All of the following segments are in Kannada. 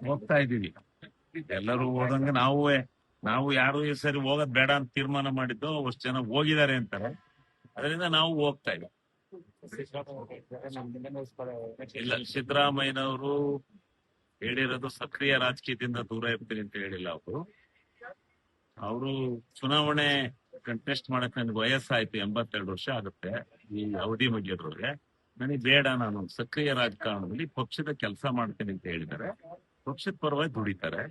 ಹೋಗ್ತಾ ಇದೀವಿ. ಎಲ್ಲರೂ ಹೋದಂಗೆ ನಾವು ಯಾರು ಈ ಸರಿ ಹೋಗೋದ್ ಬೇಡ ಅಂತ ತೀರ್ಮಾನ ಮಾಡಿದ್ದು ಅಷ್ಟು ಜನ ಹೋಗಿದ್ದಾರೆ ಅಂತಾರೆ. ಅದರಿಂದ ನಾವು ಹೋಗ್ತಾ ಇದ್ದೀವಿ. ಇಲ್ಲ, ಸಿದ್ದರಾಮಯ್ಯನವರು ಹೇಳಿರೋದು ಸಕ್ರಿಯ ರಾಜಕೀಯದಿಂದ ದೂರ ಇರ್ತೀನಿ ಅಂತ ಹೇಳಿಲ್ಲ. ಅವರು ಚುನಾವಣೆ ಕಂಟೆಸ್ಟ್ ಮಾಡಕ್ ನನ್ಗೆ ವಯಸ್ಸಾಯ್ತು, 82 ವರ್ಷ ಆಗುತ್ತೆ ಈ ಅವಧಿ ಮುಗಿಯೋದ್ರೊಳಗೆ. ನನಗೆ ಬೇಡ, ನಾನು ಸಕ್ರಿಯ ರಾಜಕಾರಣದಲ್ಲಿ ಪಕ್ಷದ ಕೆಲಸ ಮಾಡ್ತೀನಿ ಅಂತ ಹೇಳಿದ್ದಾರೆ. ಪಕ್ಷದ ಪರವಾಗಿ ದುಡಿತಾರೆ.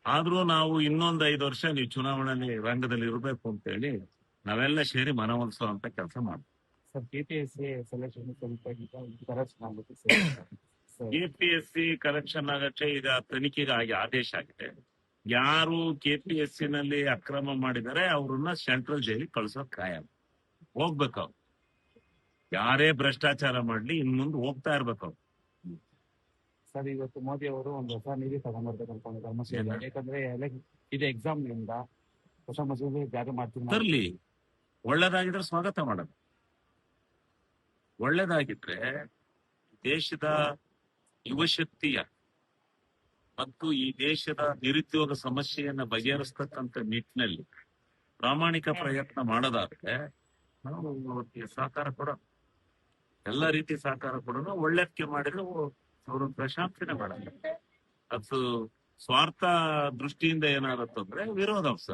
ಆದ್ರೂ ನಾವು ಇನ್ನೊಂದು 5 ವರ್ಷ ನೀವು ಚುನಾವಣೆಯಲ್ಲಿ ರಂಗದಲ್ಲಿ ಇರಬೇಕು ಅಂತ ಹೇಳಿ ನಾವೆಲ್ಲ ಸೇರಿ ಮನವೊಲಿಸುವಂತ ಕೆಲಸ ಮಾಡ್ತೀವಿ. ಕೆಪಿಎಸ್ಸಿ ಕರೆಕ್ಷನ್ ಆಗಕ್ಕೆ ಈಗ ತನಿಖೆಗಾಗಿ ಆದೇಶ ಆಗಿದೆ. ಯಾರು ಕೆಪಿಎಸ್ಸಿ ನಲ್ಲಿ ಅಕ್ರಮ ಮಾಡಿದರೆ ಅವ್ರನ್ನ ಸೆಂಟ್ರಲ್ ಜೈಲಿಗೆ ಕಳ್ಸೋಕ್ ಕಾಯಂ. ಹೋಗ್ಬೇಕು ಅವ್ರು. ಯಾರೇ ಭ್ರಷ್ಟಾಚಾರ ಮಾಡ್ಲಿ ಇನ್ ಮುಂದೆ ಹೋಗ್ತಾ ಇರ್ಬೇಕು ಅವ್ರು. ಸರ್, ಇವತ್ತು ಮೋದಿ ಅವರು ಒಂದು ಹೊಸ ನೀತಿ ತಗೊಂಡ್ಬರ್ಬೇಕಂತ ಯಾಕಂದ್ರೆ ಇದು ಎಕ್ಸಾಮ್ ನಿಂದ ಹೊಸ ಮಸೂದೆ ಜಾರಿ ಮಾಡ್ತೀನಿ. ತರ್ಲಿ, ಒಳ್ಳೇದಾಗಿದ್ರೆ ಸ್ವಾಗತ ಮಾಡೋದು. ಒಳ್ಳೇದಾಗಿದ್ರೆ ದೇಶದ ಯುವಶಕ್ತಿಯ ಮತ್ತು ಈ ದೇಶದ ನಿರುದ್ಯೋಗ ಸಮಸ್ಯೆಯನ್ನ ಬಗೆಹರಿಸ್ತಕ್ಕಂಥ ನಿಟ್ಟಿನಲ್ಲಿ ಪ್ರಾಮಾಣಿಕ ಪ್ರಯತ್ನ ಮಾಡೋದಾದ್ರೆ ನಾವು ಸಹಕಾರ ಕೊಡೋಣ, ಎಲ್ಲ ರೀತಿ ಸಹಕಾರ ಕೊಡೋಣ. ಒಳ್ಳೆದಕ್ಕೆ ಮಾಡಿದ್ರೆ ಅವರು ಪ್ರಶಂಸನೆ ಮಾಡಲ್ಲ. ಅದು ಸ್ವಾರ್ಥ ದೃಷ್ಟಿಯಿಂದ ಏನಾಗುತ್ತಂದ್ರೆ ವಿರೋಧಾಂಶ.